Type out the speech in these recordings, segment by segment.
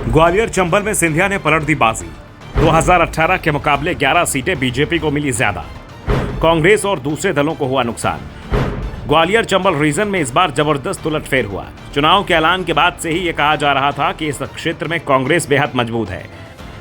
ग्वालियर चंबल में सिंधिया ने पलट दी बाजी। 2018 के मुकाबले 11 सीटें बीजेपी को मिली ज्यादा। कांग्रेस और दूसरे दलों को हुआ नुकसान। ग्वालियर चंबल रीजन में इस बार जबरदस्त उलटफेर हुआ। चुनाव के ऐलान के बाद से ही यह कहा जा रहा था कि इस क्षेत्र में कांग्रेस बेहद मजबूत है।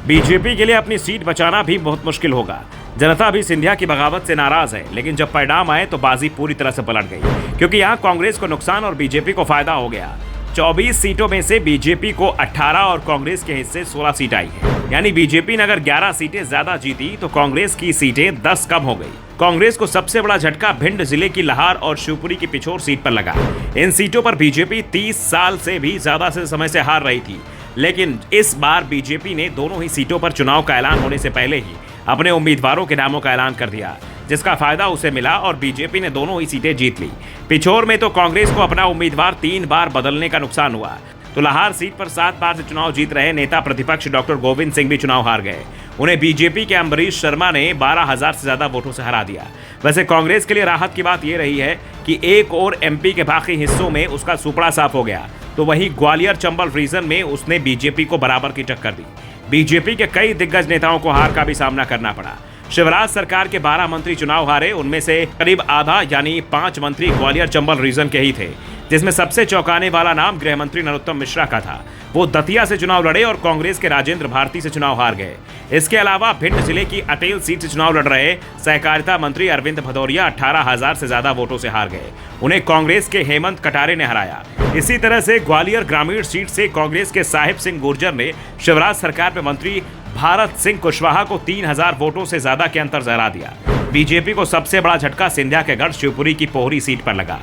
बीजेपी के लिए अपनी सीट बचाना भी बहुत मुश्किल होगा। जनता भी सिंधिया की बगावत से नाराज है, लेकिन जब परिणाम आए तो बाजी पूरी तरह से पलट गई, क्योंकि यहाँ कांग्रेस को नुकसान और बीजेपी को फायदा हो गया। 24 सीटों में से बीजेपी को 18 और कांग्रेस के हिस्से 16 सीट आई है। यानी बीजेपी ने अगर 11 सीटें ज्यादा जीती तो कांग्रेस की सीटें 10 कम हो गई। कांग्रेस को सबसे बड़ा झटका भिंड जिले की लाहार और शिवपुरी की पिछोर सीट पर लगा। इन सीटों पर बीजेपी 30 साल से भी ज्यादा से समय से हार रही थी, लेकिन इस बार बीजेपी ने दोनों ही सीटों पर चुनाव का ऐलान होने से पहले ही अपने उम्मीदवारों के नामों का ऐलान कर दिया, जिसका फायदा उसे मिला और बीजेपी ने दोनों ही सीटें जीत ली। पिछोर में तो कांग्रेस को अपना उम्मीदवार 3 बार बदलने का नुकसान हुआ, तो लाहार सीट पर 7 बार से चुनाव जीत रहे नेता प्रतिपक्ष डॉक्टर गोविंद सिंह भी चुनाव हार गए। उन्हें बीजेपी के अम्बरीश शर्मा ने 12,000 से ज्यादा वोटों से हरा दिया। वैसे कांग्रेस के लिए राहत की बात यह रही है कि एक और एमपी के बाकी हिस्सों में उसका सुपड़ा साफ हो गया, तो वहीं ग्वालियर चंबल रीजन में उसने बीजेपी को बराबर की टक्कर दी। बीजेपी के कई दिग्गज नेताओं को हार का भी सामना करना पड़ा। शिवराज सरकार के 12 मंत्री चुनाव हारे, उनमें से करीब आधा यानी 5 मंत्री ग्वालियर चंबल रीजन के ही थे, जिसमें सबसे चौंकाने वाला नाम गृह मंत्री नरोत्तम मिश्रा का था। वो दतिया से चुनाव लड़े और कांग्रेस के राजेंद्र भारती से चुनाव हार गए। इसके अलावा भिंड जिले की अटेल सीट से चुनाव लड़ रहे सहकारिता मंत्री अरविंद भदौरिया 18,000 से ज्यादा वोटों से हार गए। उन्हें कांग्रेस के हेमंत कटारे ने हराया। इसी तरह से ग्वालियर ग्रामीण सीट से कांग्रेस के साहिब सिंह गुर्जर ने शिवराज सरकार में मंत्री भारत सिंह कुशवाहा को 3,000 वोटों से ज्यादा के अंतर से हरा दिया। बीजेपी को सबसे बड़ा झटका सिंधिया के गढ़ शिवपुरी की पोहरी सीट पर लगा।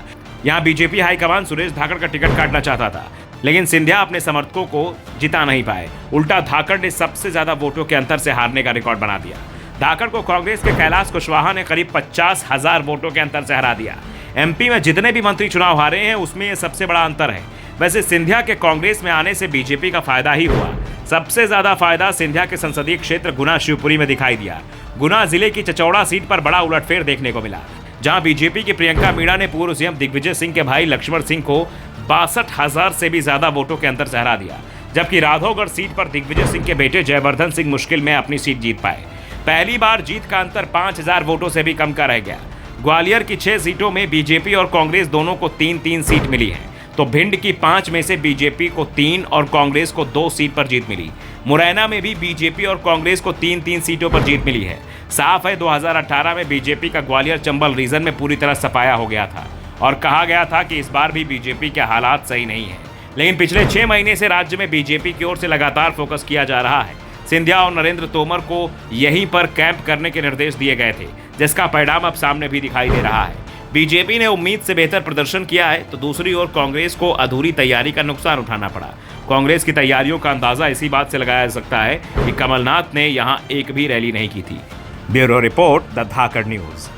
यहाँ बीजेपी हाईकमान सुरेश धाकड़ का टिकट काटना चाहता था, लेकिन सिंधिया अपने समर्थकों को जिता नहीं पाए। उल्टा धाकड़ ने सबसे ज्यादा वोटों के अंतर से हारने का रिकॉर्ड बना दिया। धाकड़ को कांग्रेस के कैलाश कुशवाहा ने करीब 50,000 वोटों के अंतर से हरा दिया। एमपी में जितने भी मंत्री चुनाव हारे हैं उसमें यह सबसे बड़ा अंतर है। वैसे सिंधिया के कांग्रेस में आने से बीजेपी का फायदा ही हुआ। सबसे ज्यादा फायदा सिंधिया के संसदीय क्षेत्र गुना शिवपुरी में दिखाई दिया। गुना जिले की चचौड़ा सीट पर बड़ा उलटफेर देखने को मिला, जहां बीजेपी की प्रियंका मीणा ने पूर्व सीएम दिग्विजय सिंह के भाई लक्ष्मण सिंह को 62,000 से भी ज्यादा वोटों के अंतर से हरा दिया, जबकि राघवगढ़ सीट पर दिग्विजय सिंह के बेटे जयवर्धन सिंह मुश्किल में अपनी सीट जीत पाए। पहली बार जीत का अंतर 5,000 वोटों से भी कम का रह गया। ग्वालियर की 6 सीटों में बीजेपी और कांग्रेस दोनों को 3-3 सीट मिली है, तो भिंड की 5 में से बीजेपी को 3 और कांग्रेस को 2 सीट पर जीत मिली। मुरैना में भी बीजेपी और कांग्रेस को 3-3 सीटों पर जीत मिली है। साफ है 2018 में बीजेपी का ग्वालियर चंबल रीजन में पूरी तरह सफाया हो गया था और कहा गया था कि इस बार भी बीजेपी के हालात सही नहीं है, लेकिन पिछले 6 महीने से राज्य में बीजेपी की ओर से लगातार फोकस किया जा रहा है। सिंधिया और नरेंद्र तोमर को यहीं पर कैंप करने के निर्देश दिए गए थे, जिसका परिणाम अब सामने भी दिखाई दे रहा है। बीजेपी ने उम्मीद से बेहतर प्रदर्शन किया है, तो दूसरी ओर कांग्रेस को अधूरी तैयारी का नुकसान उठाना पड़ा। कांग्रेस की तैयारियों का अंदाजा इसी बात से लगाया जा सकता है कि कमलनाथ ने यहां एक भी रैली नहीं की थी। Bureau report, the Dhakad news.